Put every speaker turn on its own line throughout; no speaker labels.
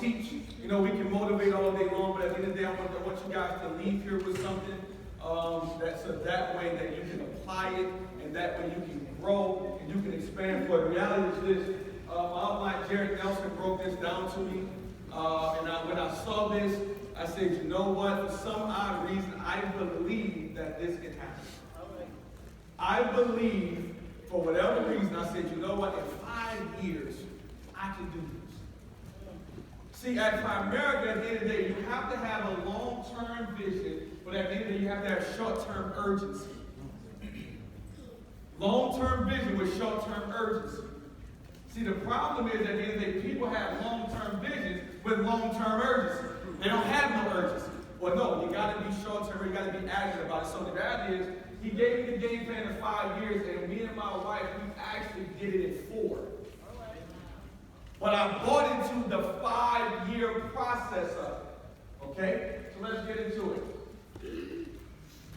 teach, we can motivate all day long, but at the end of the day, I want you guys to leave here with something that way that you can apply it, and that way you can grow and you can expand. For the reality is this, my outline, Jared Nelson broke this down to me, and when I saw this, I said, you know what, for some odd reason, I believe that this can happen. I believe, for whatever reason, I said, you know what, in 5 years, I can do this. See, at Primerica, at the end of the day, you have to have a long-term vision, but at the end of the day, you have to have short-term urgency. Long-term vision with short-term urgency. See, the problem is, at the end of the day, people have long-term visions with long-term urgency. They don't have no urgency. Well, no, you got to be short-term, you got to be accurate about it. So the reality is, he gave me the game plan in 5 years, and me and my wife, we actually did it in 4. But I bought into the 5-year process of it. Okay? So let's get into it.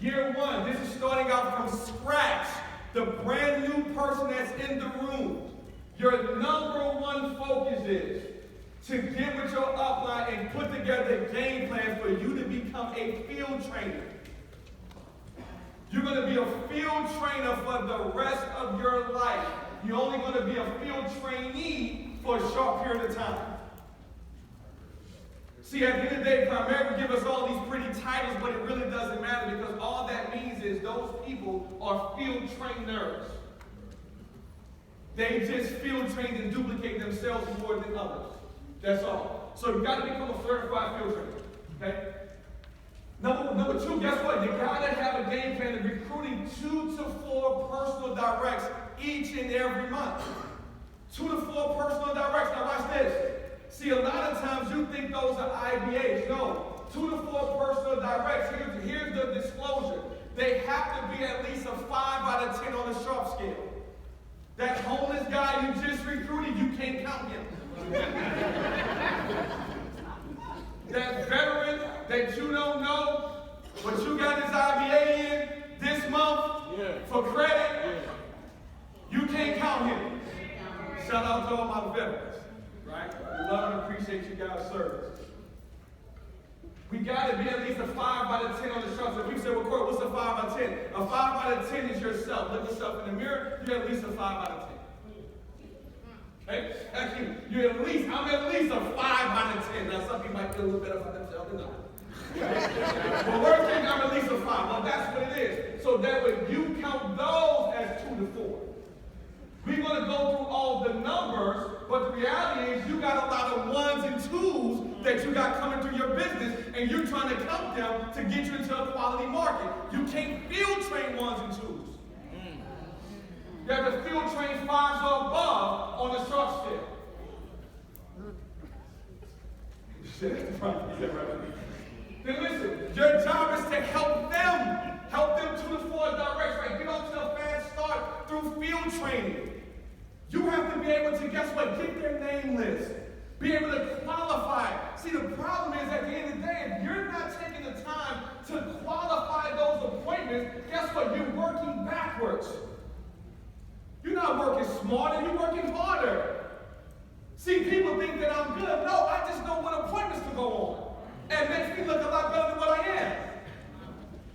Year 1, this is starting out from scratch. The brand new person that's in the room. Your number one focus is to get with your upline and put together a game plan for you to become a field trainer. You're going to be a field trainer for the rest of your life. You're only going to be a field trainee for a short period of time. See, at the end of the day, Primerica give us all these pretty titles, but it really doesn't matter because all that means is those people are field trainers. They just field train and duplicate themselves more than others. That's all. So you've got to become a certified field trainer. Okay? Number 2, guess what? You got to have a game plan of recruiting 2 to 4 personal directs each and every month. 2 to 4 personal directs. Now watch this. See, a lot of times you think those are IBAs. No. 2 to 4 personal directs. Here's the disclosure. They have to be at least a 5 out of 10 on the sharp scale. That homeless guy you just recruited, you can't count him. That veteran that you don't know, but you got his IBA in this month for credit, you can't count him. Shout out to all my veterans, right? We love and appreciate you guys' service. We got to be at least a 5 out of 10 on the sharp. So we say, well, Court, what's a 5 out of 10? A 5 out of 10 is yourself. Look yourself in the mirror, you're at least a 5 out of 10. Hey, actually, I'm at least a 5 out of 10. Now, some people might feel a little better about themselves than I. But worst thing, I'm at least a 5. Well, that's what it is. So that way, you count those as 2 to 4. We're going to go through all the numbers, but the reality is you got a lot of 1s and 2s that you got coming through your business, and you're trying to count them to get you into a quality market. You can't field train 1s and 2s. You have to field train 5s or above on the sharp scale. Then listen, your job is to help them 2 to 4 directs, right? Get off to a fast start through field training. You have to be able to, guess what, get their name list. Be able to qualify. See, the problem is at the end of the day, if you're not taking the time to qualify those appointments, guess what, you're working backwards. You're not working smarter, you're working harder. See, people think that I'm good. No, I just know what appointments to go on. And it makes me look a lot better than what I am.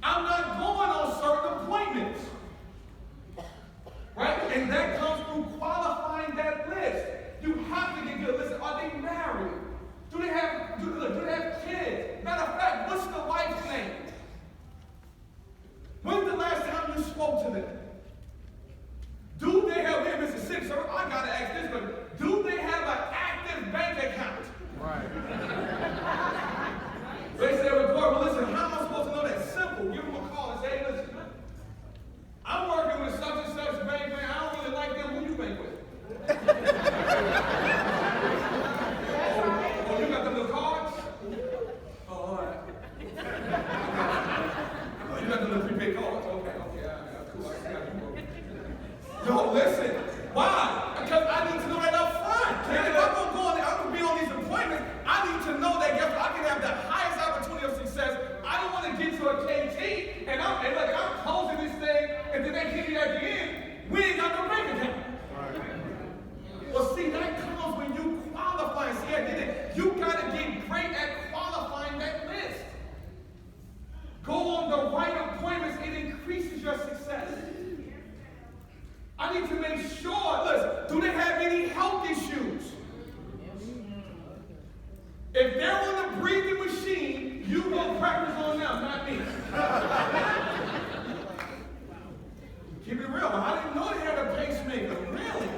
I'm not going on certain appointments. Right? And that comes through qualifying that list. You have to get good. Listen, are they married? Do they have kids? Matter of fact, what's the wife's name? When's the last time you spoke to them? Do they have, in Mississippi, so I got to ask this, but do they have an active bank account? Right. They say, great at qualifying that list. Go on the right appointments. It increases your success. I need to make sure, listen, do they have any health issues? If they're on the breathing machine, you go practice on them, not me. Keep it real. I didn't know they had a pacemaker. Really?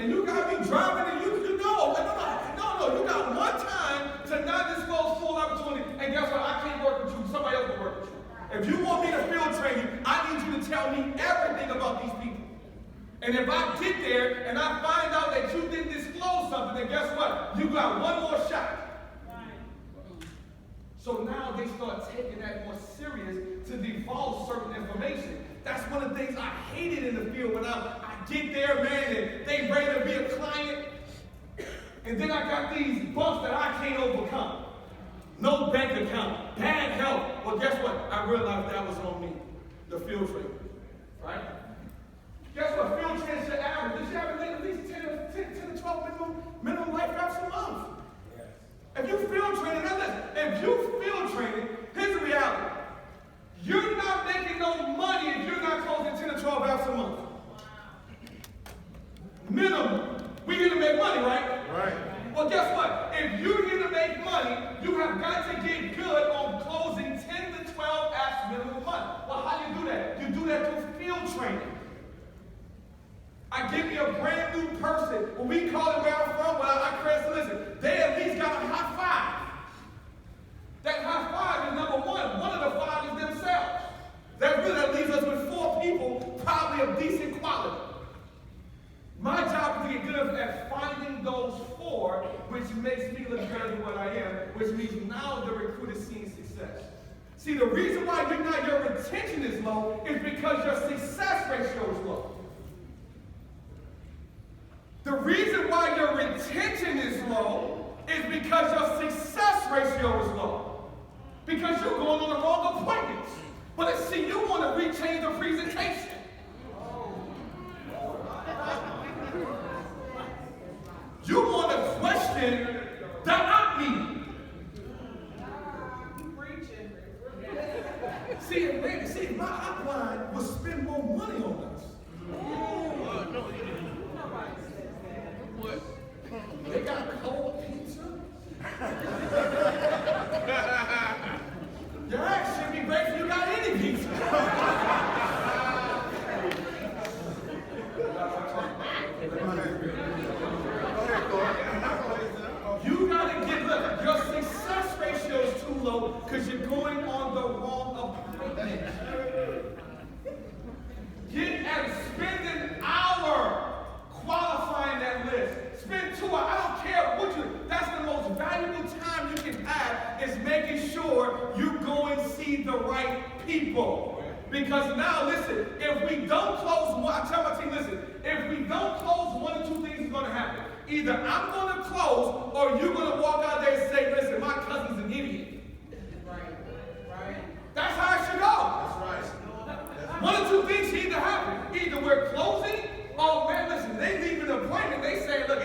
And you got me driving and you know. No. You got one time to not disclose full opportunity. And guess what? I can't work with you. Somebody else will work with you. If you want me to field train you, I need you to tell me everything about these people. And if I get there and I find out that you didn't disclose something, then guess what? You got one more shot. So now they start taking that more serious to divulge certain information. That's one of the things I hated in the field when I get there, man, and they ready to be a client. And then I got these bumps that I can't overcome. No bank account, bad health. Well, guess what? I realized that was on me, the field training, right? Guess what? Field training should average. This should average at least 10 to 12 minimum life reps a month. Yes. If you field training, now listen, if you field training, here's the reality. You're not making no money if you're not closing 10 to 12 reps a month. Minimum. We're here to make money, right? Right. Well, guess what? If you're here to make money, you have got to get good on closing 10 to 12 apps minimum a month. Well, how do you do that? You do that through field training. I give me a brand new person. When we call it where I'm from, well, I create, listen, they at least got a high five. That high five is number one. One of the five is themselves. That leaves us with 4 people, probably of decent quality. My job is to get good at finding those 4, which makes me look better than what I am, which means now the recruit is seeing success. See, the reason why your retention is low is because your success ratio is low. The reason why your retention is low is because your success ratio is low. Because you're going on the wrong appointments. But see, you want to rechange the presentation. You want to question the op meeting. See, my upline will spend more money on us. They got cold pizza. Your ass should be grateful you got any pizza. You gotta get, look, your success ratio is too low because you're going on the wrong appointment. Get at spend an hour qualifying that list. Spend 2 hours. I don't care what that's the most valuable time you can have is making sure you go and see the right people. Because now, listen, if we don't close one, I tell my team, listen, if we don't close, 1 or 2 things is going to happen. Either I'm going to close or you're going to walk out there and say, listen, my cousin's an idiot. Right. That's how it should go. That's right. 1 or 2 things need to happen. Either we're closing or, man, listen, they leave an appointment. They say, look,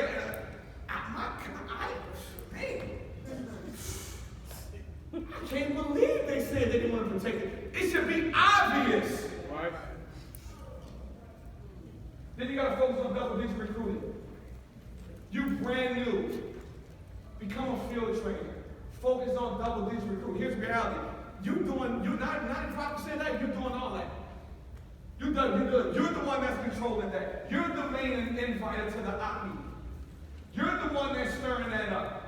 I can't believe they said they didn't want to protect it. It should be obvious. Right. Then you got to focus on double-digit recruiting. You brand new. Become a field trainer. Focus on double-digit recruiting. Here's the reality. You're not 95% of that, you're doing all that. You're the one that's controlling that. You're the main inviter to the op meeting. You're the one that's stirring that up.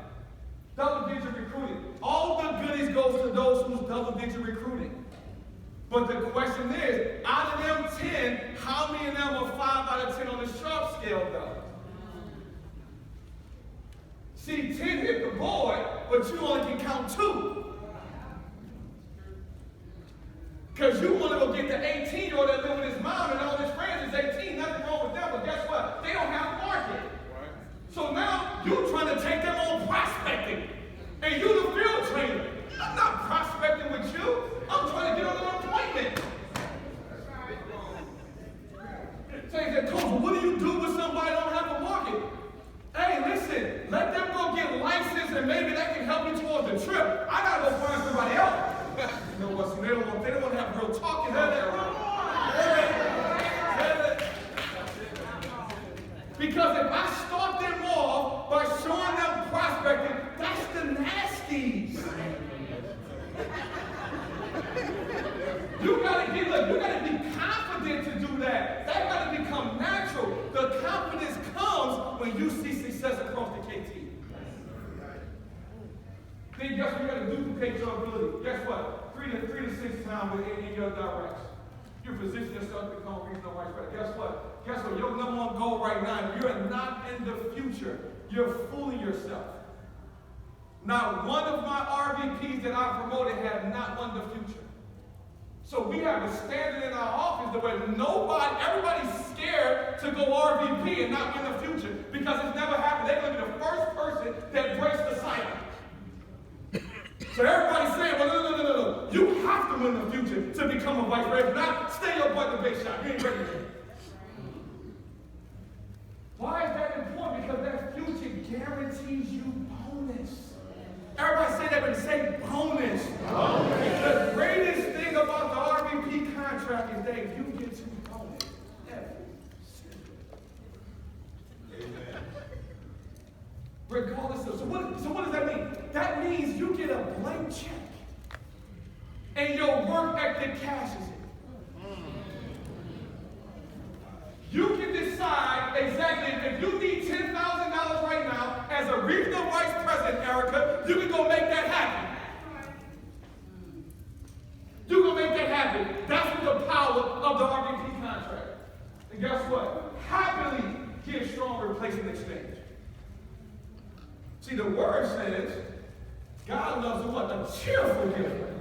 Double-digit recruiting. All the goodies goes to those who's double-digit recruiting. But the question is, out of them 10, how many of them are 5 out of 10 on the sharp scale, though? See, 10 hit the board, but you only can count 2. Because you want to go get the 18-year-old that lives with his mom and all his friends is 18. Nothing wrong with them, but guess what? They don't have a market. So now you're trying to take them on prospecting. And you the field trainer. I'm not prospecting with you. I'm trying to get on an appointment. So he said, Coach, well, what do you do with somebody that don't have a market? Hey, listen, let them go get licensed and Then guess what? You got to duplicate your ability. Guess what? 3 to 6 times in your direction. You position yourself to become a regional vice president. Guess what? Guess what? Your number one goal right now, if you're not in the future, you're fooling yourself. Not one of my RVPs that I promoted have not won the future. So we have a standard in our office that where everybody's scared to go RVP and not win the future because it's never happened. They're going to be the first person that breaks the cycle. So everybody's saying, well, no. You have to win the future to become a vice president. Not stay your butt in the base shop. You ain't ready yet. Why is that important? Because that future guarantees you bonus. Everybody say that, but say bonus. The greatest thing about the RVP contract is that you get to bonus every single day. Amen. Regardless of, so what does that mean? That means you get a blank check and your work ethic cashes it. You can decide exactly if you need $10,000 right now as a regional vice president, Erica, you can go make that happen. You can make that happen. That's what the power of the RVP contract. And guess what? Happily give strong replacement exchange. See, the word says God loves a what? A cheerful giver.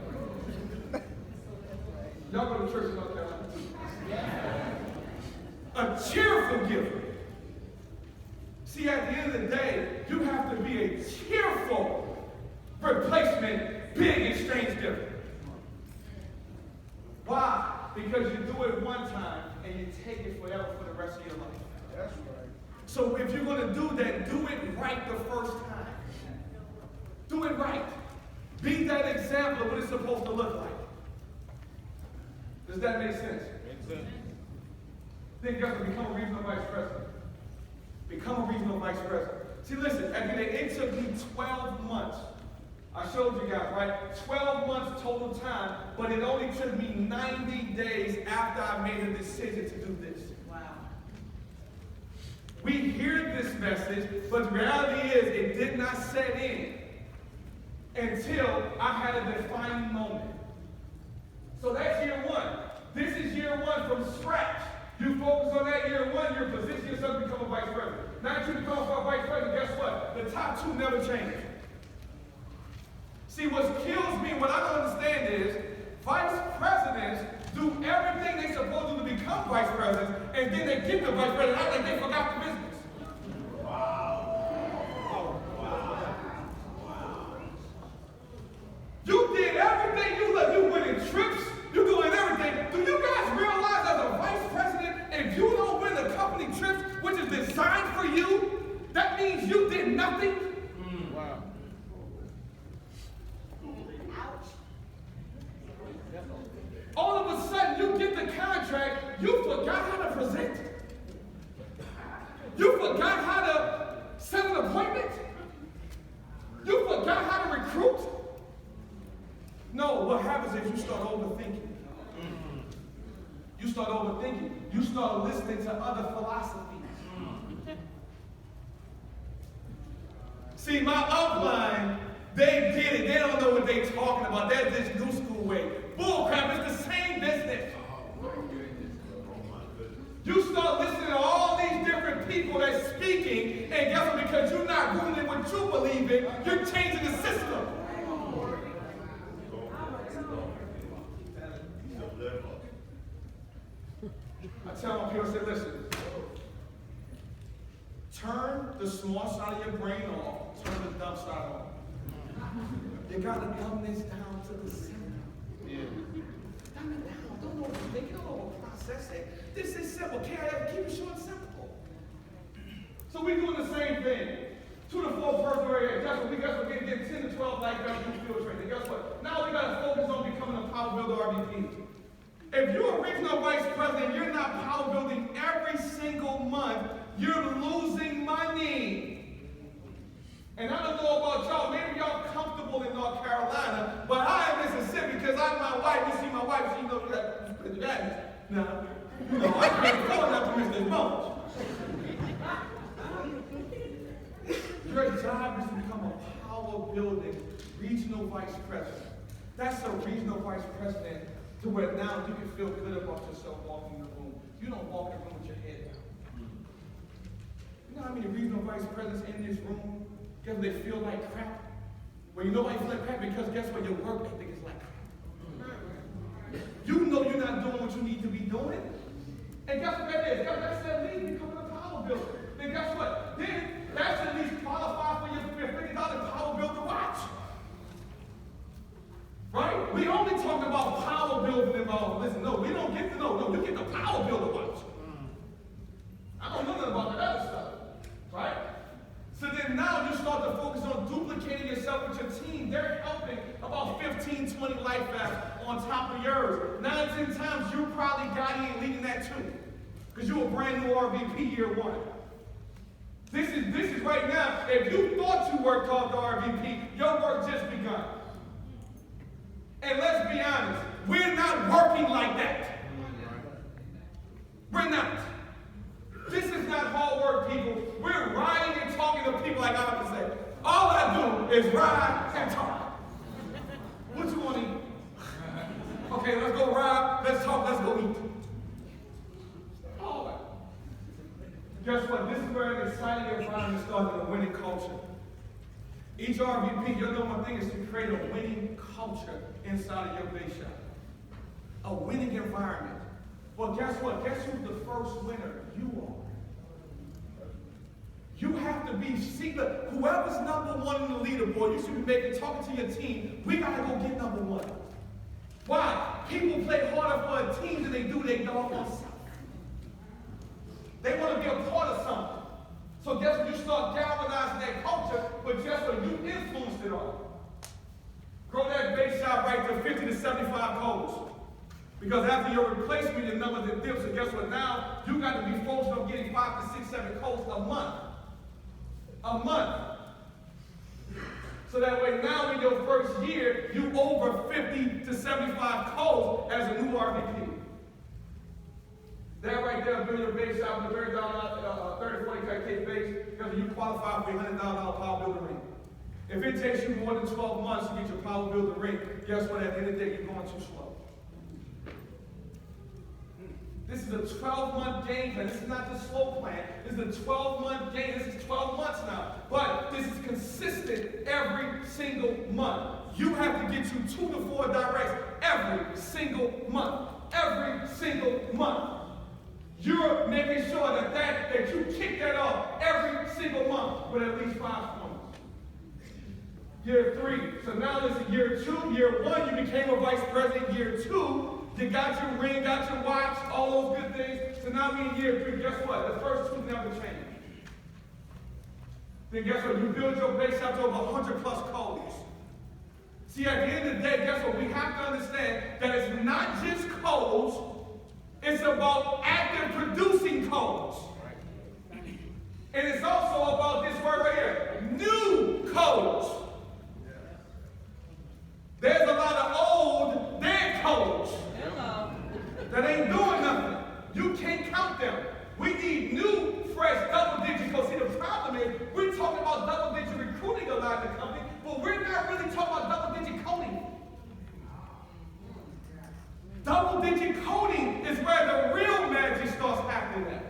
Y'all go to church in North Carolina? A cheerful giver. See, at the end of the day, you have to be a cheerful replacement, big exchange giver. Why? Because you do it one time and you take it forever for the rest of your life. That's right. So if you're going to do that, do it right the first time. Do it right. Be that example of what it's supposed to look like. Does that make sense? Makes sense. Then you have to become a regional vice president. Become a regional vice president. See, listen, it took me 12 months. I showed you guys, right? 12 months total time, but it only took me 90 days after I made a decision to do this. Wow. We hear this message, but the reality is it did not set in until I had a defining moment. So that's year one. This is year one from scratch. You focus on that year one, you're positioning yourself to become a vice president. Now that you become a vice president, guess what? The top two never change. See, what kills me, what I don't understand is, vice presidents do everything they're supposed to do to become vice presidents, and then they get the vice president, act like they forgot the business. You did everything. You went in trips. You're doing everything. Do you guys realize as a vice president, if you don't win the company trips, which is designed for you, that means you did nothing? Wow. All of a sudden, you get the contract. You forgot how to present. You forgot how to set an appointment. You forgot how to recruit. No, what happens is you start overthinking. You start overthinking. You start listening to other philosophies. See, my upline, they did it. They don't know what they're talking about. That's this new school way. Bull crap, it's the same business. You start listening to all these different people that's speaking, and guess what? Because you're not ruling what you believe in, you're changing the system. I tell my people, I say, listen, turn the small side of your brain off, turn the dumb side on. You got to dumb this down to the center. Yeah. Dumb it down. Don't overthink it. Don't process it. This is simple. Keep it short and simple. So we're doing the same thing. 2 to 4 personal areas. Guess what? We're going to get 10 to 12 lifeguards do field training. Guess what? Now we got to focus on becoming a power builder RVP. If you're a regional vice president, you're not power building every single month, you're losing money. And I don't know about y'all, maybe y'all comfortable in North Carolina, but I am in Mississippi because I'm my wife. You see my wife, she knows that. Now, I can't afford not to miss this moment. your job is to become a power-building regional vice president. That's a regional vice president to where now you can feel good about yourself walking in the room. You don't walk in the room with your head down. You know how many regional vice presidents in this room, guess they feel like crap? Well, you know why you feel like crap? Because guess what? Your work ethic is like crap. You know you're not doing what you need to be doing. And guess what that is? That's at least becoming a power builder. Then guess what? Then that's at least qualified for your $50 power builder watch. Right? We only talk about power building involved. Listen, no, we don't get to know. No, you get the power builder watch. I don't know nothing about that other stuff. Right? So then now you start to focus on duplicating yourself with your team. They're helping about 15, 20 life apps on top of yours. 9, 10 times you probably got in leading that too. Because you're a brand new RVP year one. This is right now, if you thought you worked hard to RVP, your work just begun. And let's be honest, we're not working like that. We're not. This is not hard work, people. We're riding and talking to people like I would say. All I do is ride and talk. What you want to eat? Okay, let's go ride, let's talk, let's go eat. All right. Guess what? This is where an exciting environment starts in a winning culture. Each RVP, your number one thing is to create a winning culture inside of your base shop. A winning environment. Well, guess what? Guess who's the first winner? You are. You have to be, whoever's number one in the leaderboard, you should be talking to your team. We got to go get number one. Why? People play harder for a team than they do their doggone self. They want to be a part of something. So guess what? You start galvanizing that culture, but guess what? You influenced it all. Grow that base shop right to 50 to 75 codes. Because after your replacement, your numbers have dipped. So guess what? Now you got to be focused on getting 5 to 6, 7 codes a month. A month. So that way now in your first year, you over 50 to 75 codes as a new RVP. That right there, build your base out with a $30, 30, 40 K base, because you qualify for a $100,000 power builder ring. If it takes you more than 12 months to get your power builder ring, guess what? At the end of the day, you're going too slow. This is a 12-month game plan. This is not the slow plan. This is a 12-month game. This is 12 months now. But this is consistent every single month. You have to get you 2 to 4 directs every single month. Every single month. You're making sure that you kick that off every single month with at least 5 points. Year 3. So now listen, year 2, year 1, you became a vice president. Year 2, you got your ring, got your watch, all those good things. So now we in year 3, guess what? The first 2 never change. Then guess what? You build your base up to over 100 plus codes. See, at the end of the day, guess what? We have to understand that it's not just codes, it's about active producing codes. And it's also about this word right here, new codes. There's a lot of old, dead codes that ain't doing nothing. You can't count them. We need new, fresh, double-digit codes. See, the problem is we're talking about double-digit recruiting a lot in the company, but we're not really talking about double-digit coding. Double-digit coding is where the real magic starts happening at.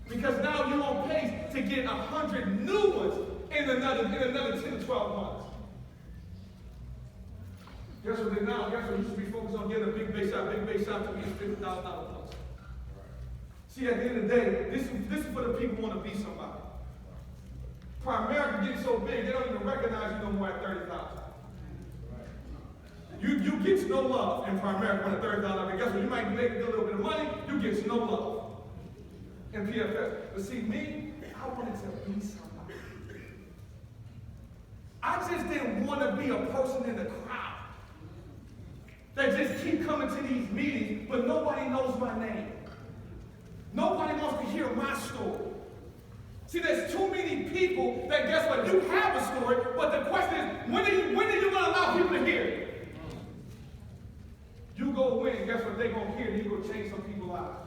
Because now you're on pace to get 100 new ones in another 10 to 12 months. Guess what? Now, guess what? You should be focused on getting a big base shop to get $50,000 plus. See, at the end of the day, this is for the people who want to be somebody. Primerica gets so big, they don't even recognize you no more at $30,000. You get no love in Primerica when at $30,000. Guess what? You might make a little bit of money, you get no love in PFS. But see, me, I wanted to be somebody. I just didn't want to be a person in the crowd that just keep coming to these meetings, but nobody knows my name. Nobody wants to hear my story. See, there's too many people that, guess what, you have a story, but the question is, when are you going to allow people to hear it? You go win, guess what, they're going to hear it, you're going to change some people's lives.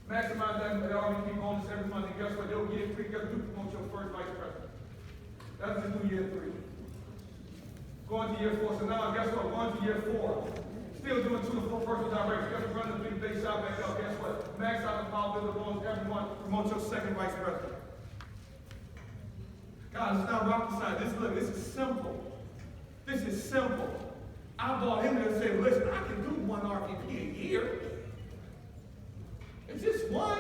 Maximize that RVP bonus every month, and guess what, they'll get free, guess what, you promote your first vice president. year 3. Going to year 4. So now, guess what? Going to year 4. Still doing 2 to 4 personal directions. Guess what? Running the big base shop back up. Guess what? Max out the power, build the loans, everyone. Promote your second vice president. God, it's not rocket science. This is simple. This is simple. I brought him there and said, listen, I can do 1 RVP a year. It's just one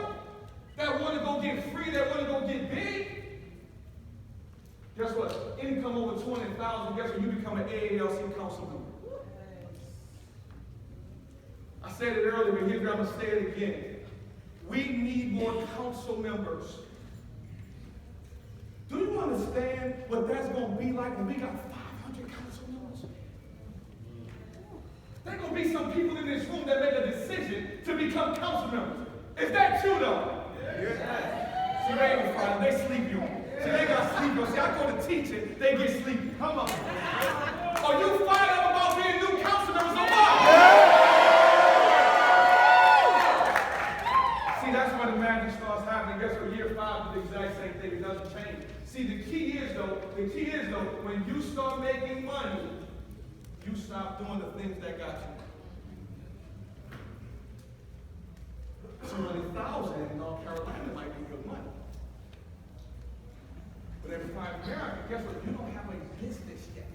that want to go get free, that want to go get big. Guess what? Income over 20,000. Guess what? You become an AALC council member. I said it earlier, but here's where I'm going to say it again. We need more council members. Do you understand what that's going to be like when we got 500 council members? There are going to be some people in this room that make a decision to become council members. Is that true, though? Yeah. See, they ain't Friday. They sleepy on. See, they got sleepy on. See, I go to teaching, they get sleepy. Come on. Are you fired up about being new council members or what? See, that's when the magic starts happening. Guess what? Year 5 is the exact same thing. It doesn't change. See, the key is though, when you start making money, you stop doing the things that got you. 200,000 in North Carolina might be good money. But every time in America, guess what? You don't have a business yet.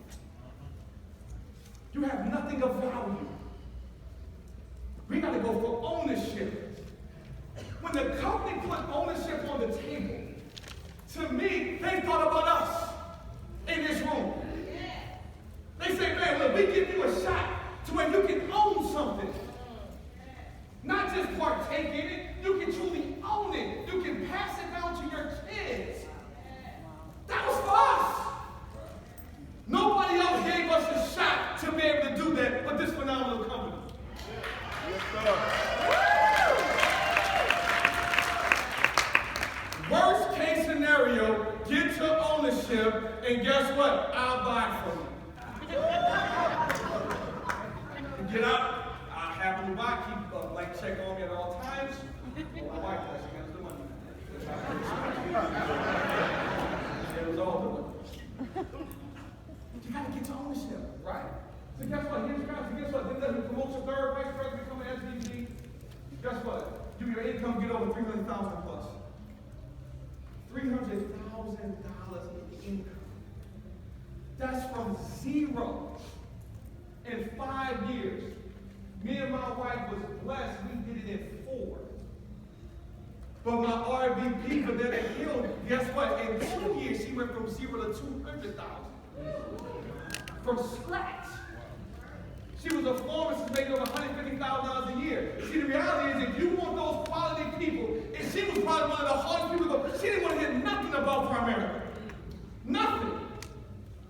You have nothing of value. We got to go for ownership. When the company put ownership on the table, to me, they thought about us in this room. They say, man, look, we give you a shot to where you can own something. Not just partake in it, you can truly own it. You can pass it down to your kids. That was for us. Nobody else gave us a shot to be able to do that but this phenomenal company. Yes, sir. Worst case scenario, get your ownership, and guess what? I'll buy from you. Get out. I'll happily buy. Keep a blank check on me at all times. My wife does. She gets the money. It was all the money. You got to get your ownership, right? So guess what? Here's your guys. Guess what? Then you promote your third vice president, become an SVP. Guess what? Your income get over $300,000 plus. $300,000 in income. That's from zero. In 5 years, me and my wife was blessed. We did it in 4. But my RVP, but then it healed. Guess what? In 2 years, she went from 0 to 200,000 from scratch. She was a pharmacist making over $150,000 a year. See, the reality is, if you want those quality people, and she was probably one of the hardest people, but she didn't want to hear nothing about Primerica. Nothing.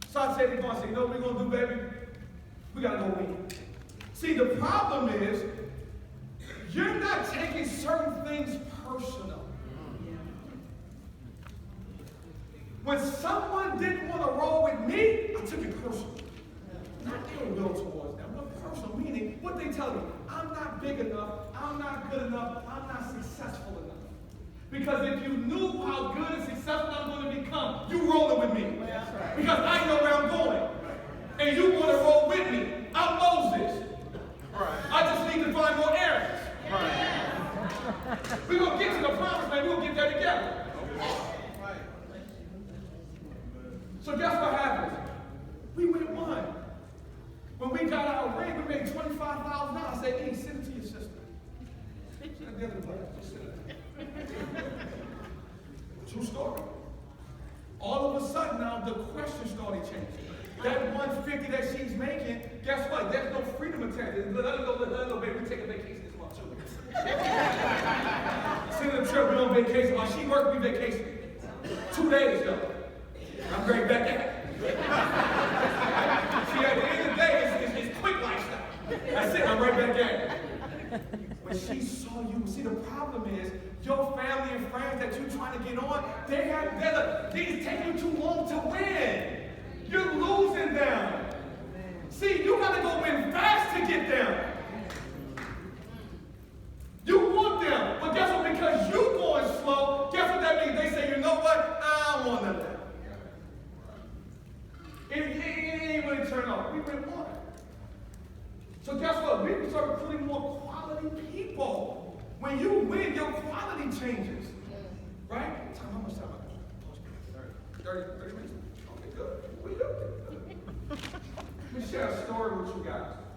So I said to God, I said, you know what we're going to do, baby? We got to go win. See, the problem is, you're not taking certain things personal. When someone didn't want to roll with me, I took it personal. Not ill will towards them, but personal, meaning what they tell me. I'm not big enough, I'm not good enough, I'm not successful enough. Because if you knew how good and successful I'm going to become, you rolling with me. Because I know where I'm going. And you want to roll with me. I'm Moses. I just need to find more Aarons. We're going to get to the promised land. We're going to get there together. So guess what happens? We went one. When we got our ring, we made $25,000. I said, hey, send it to your sister. Send it to the other brother. Just send it. True story. All of a sudden now, the question started changing. That $150 that she's making, guess what? There's no freedom attached. Let her go, baby. We take a vacation this month, too. Send her a trip, we on vacation. While she worked, we vacation. 2 days, though. I'm right back at it. See, at the end of the day, it's quick lifestyle. That's it, I'm right back at it. When she saw you, see, the problem is, your family and friends that you're trying to get on, it's taking you too long to win. You're losing them. See, you got to go win fast to get them. You want them, but guess what? Because you're going slow, guess what that means? They say, you know what? I don't want none of that. critically important. So guess what? We start recruiting more quality people. When you win, your quality changes. Right? How much time I got? 30 minutes? Okay, good. We do. Let me share a story with you guys.